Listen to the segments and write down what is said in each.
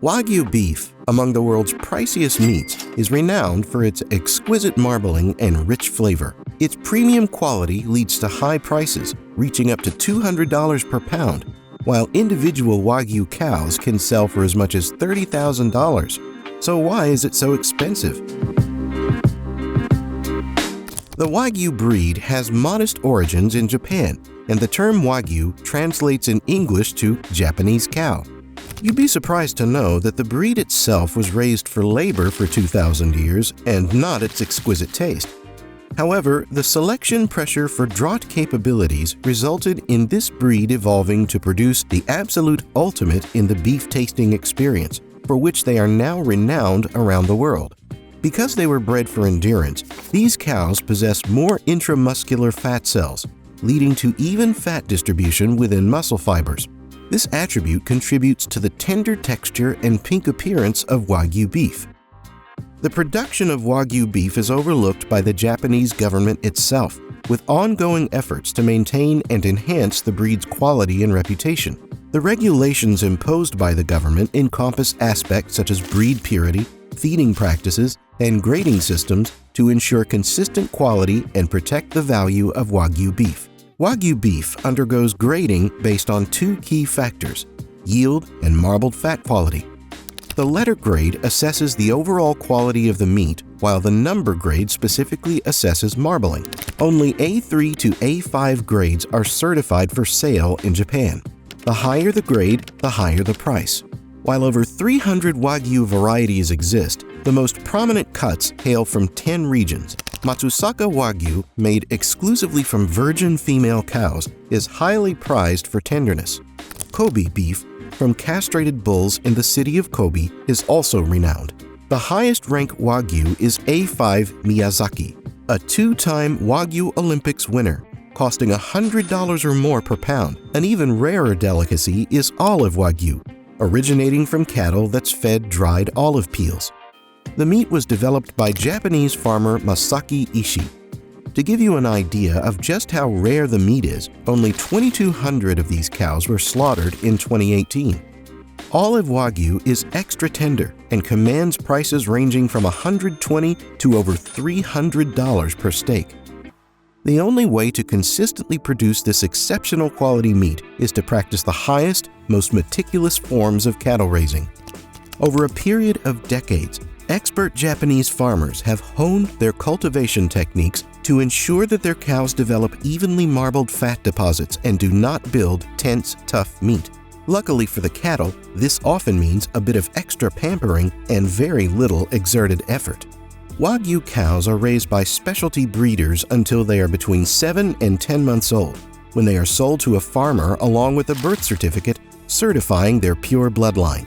Wagyu beef, among the world's priciest meats, is renowned for its exquisite marbling and rich flavor. Its premium quality leads to high prices, reaching up to $200 per pound, while individual Wagyu cows can sell for as much as $30,000. So why is it so expensive? The Wagyu breed has modest origins in Japan, and the term Wagyu translates in English to Japanese cow. You'd be surprised to know that the breed itself was raised for labor for 2,000 years and not its exquisite taste. However, the selection pressure for draught capabilities resulted in this breed evolving to produce the absolute ultimate in the beef tasting experience, for which they are now renowned around the world. Because they were bred for endurance, these cows possess more intramuscular fat cells, leading to even fat distribution within muscle fibers. This attribute contributes to the tender texture and pink appearance of Wagyu beef. The production of Wagyu beef is overlooked by the Japanese government itself, with ongoing efforts to maintain and enhance the breed's quality and reputation. The regulations imposed by the government encompass aspects such as breed purity, feeding practices, and grading systems to ensure consistent quality and protect the value of Wagyu beef. Wagyu beef undergoes grading based on two key factors: yield and marbled fat quality. The letter grade assesses the overall quality of the meat, while the number grade specifically assesses marbling. Only A3 to A5 grades are certified for sale in Japan. The higher the grade, the higher the price. While over 300 Wagyu varieties exist, the most prominent cuts hail from 10 regions. Matsusaka Wagyu, made exclusively from virgin female cows, is highly prized for tenderness. Kobe beef, from castrated bulls in the city of Kobe, is also renowned. The highest rank Wagyu is A5 Miyazaki, a two-time Wagyu Olympics winner, costing $100 or more per pound. An even rarer delicacy is olive Wagyu, originating from cattle that's fed dried olive peels. The meat was developed by Japanese farmer Masaki Ishii. To give you an idea of just how rare the meat is, only 2,200 of these cows were slaughtered in 2018. Olive Wagyu is extra tender and commands prices ranging from $120 to over $300 per steak. The only way to consistently produce this exceptional quality meat is to practice the highest, most meticulous forms of cattle raising. Over a period of decades, expert Japanese farmers have honed their cultivation techniques to ensure that their cows develop evenly marbled fat deposits and do not build tense, tough meat. Luckily for the cattle, this often means a bit of extra pampering and very little exerted effort. Wagyu cows are raised by specialty breeders until they are between 7 and 10 months old, when they are sold to a farmer along with a birth certificate certifying their pure bloodline.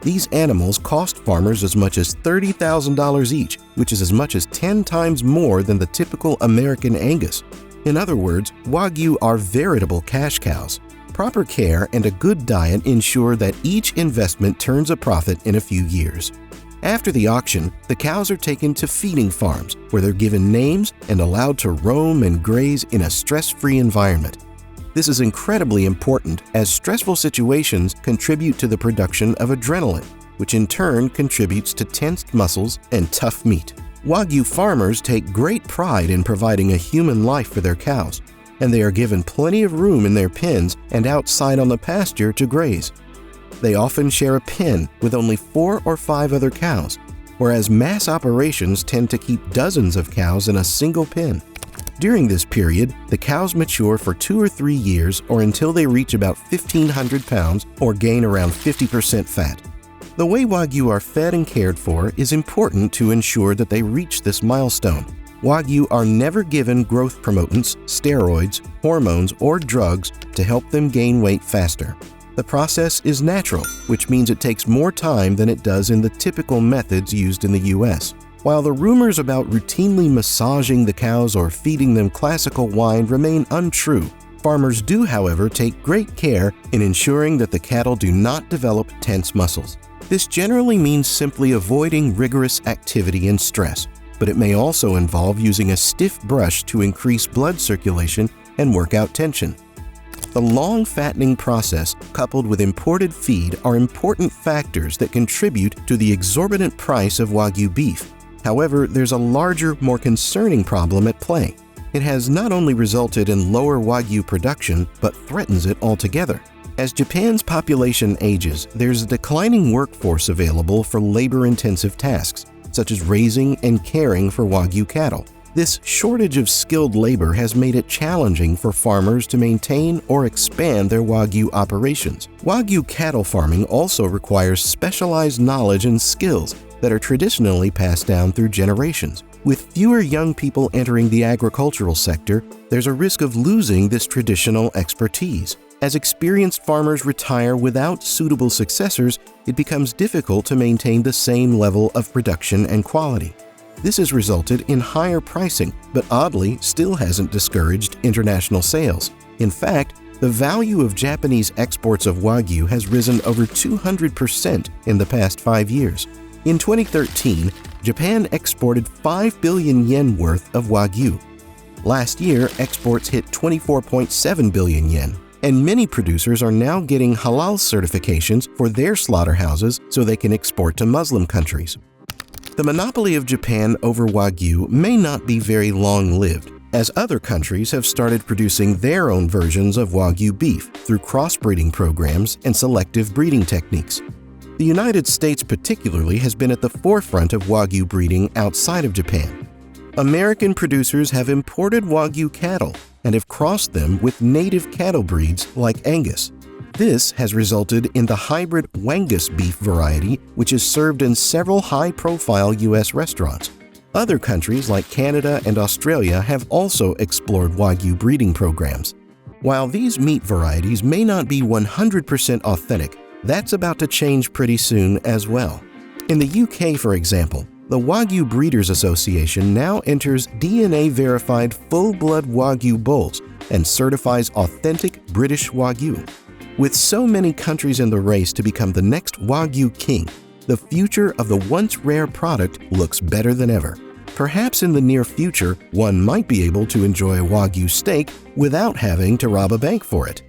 These animals cost farmers as much as $30,000 each, which is as much as 10 times more than the typical American Angus. In other words, Wagyu are veritable cash cows. Proper care and a good diet ensure that each investment turns a profit in a few years. After the auction, the cows are taken to feeding farms, where they're given names and allowed to roam and graze in a stress-free environment. This is incredibly important, as stressful situations contribute to the production of adrenaline, which in turn contributes to tensed muscles and tough meat. Wagyu farmers take great pride in providing a human life for their cows, and they are given plenty of room in their pens and outside on the pasture to graze. They often share a pen with only 4 or 5 other cows, whereas mass operations tend to keep dozens of cows in a single pen. During this period, the cows mature for 2 or 3 years or until they reach about 1,500 pounds or gain around 50% fat. The way Wagyu are fed and cared for is important to ensure that they reach this milestone. Wagyu are never given growth promotants, steroids, hormones, or drugs to help them gain weight faster. The process is natural, which means it takes more time than it does in the typical methods used in the US. While the rumors about routinely massaging the cows or feeding them classical wine remain untrue, farmers do, however, take great care in ensuring that the cattle do not develop tense muscles. This generally means simply avoiding rigorous activity and stress, but it may also involve using a stiff brush to increase blood circulation and work out tension. The long fattening process coupled with imported feed are important factors that contribute to the exorbitant price of Wagyu beef. However, there's a larger, more concerning problem at play. It has not only resulted in lower Wagyu production, but threatens it altogether. As Japan's population ages, there's a declining workforce available for labor-intensive tasks, such as raising and caring for Wagyu cattle. This shortage of skilled labor has made it challenging for farmers to maintain or expand their Wagyu operations. Wagyu cattle farming also requires specialized knowledge and skills that are traditionally passed down through generations. With fewer young people entering the agricultural sector, there's a risk of losing this traditional expertise. As experienced farmers retire without suitable successors, it becomes difficult to maintain the same level of production and quality. This has resulted in higher pricing, but oddly still hasn't discouraged international sales. In fact, the value of Japanese exports of Wagyu has risen over 200% in the past 5 years. In 2013, Japan exported 5 billion yen worth of Wagyu. Last year, exports hit 24.7 billion yen, and many producers are now getting halal certifications for their slaughterhouses so they can export to Muslim countries. The monopoly of Japan over Wagyu may not be very long-lived, as other countries have started producing their own versions of Wagyu beef through crossbreeding programs and selective breeding techniques. The United States particularly has been at the forefront of Wagyu breeding outside of Japan. American producers have imported Wagyu cattle and have crossed them with native cattle breeds like Angus. This has resulted in the hybrid Wangus beef variety, which is served in several high-profile U.S. restaurants. Other countries like Canada and Australia have also explored Wagyu breeding programs. While these meat varieties may not be 100% authentic, that's about to change pretty soon as well. In the UK, for example, the Wagyu Breeders Association now enters DNA-verified full-blood Wagyu bulls and certifies authentic British Wagyu. With so many countries in the race to become the next Wagyu king, the future of the once rare product looks better than ever. Perhaps in the near future, one might be able to enjoy a Wagyu steak without having to rob a bank for it.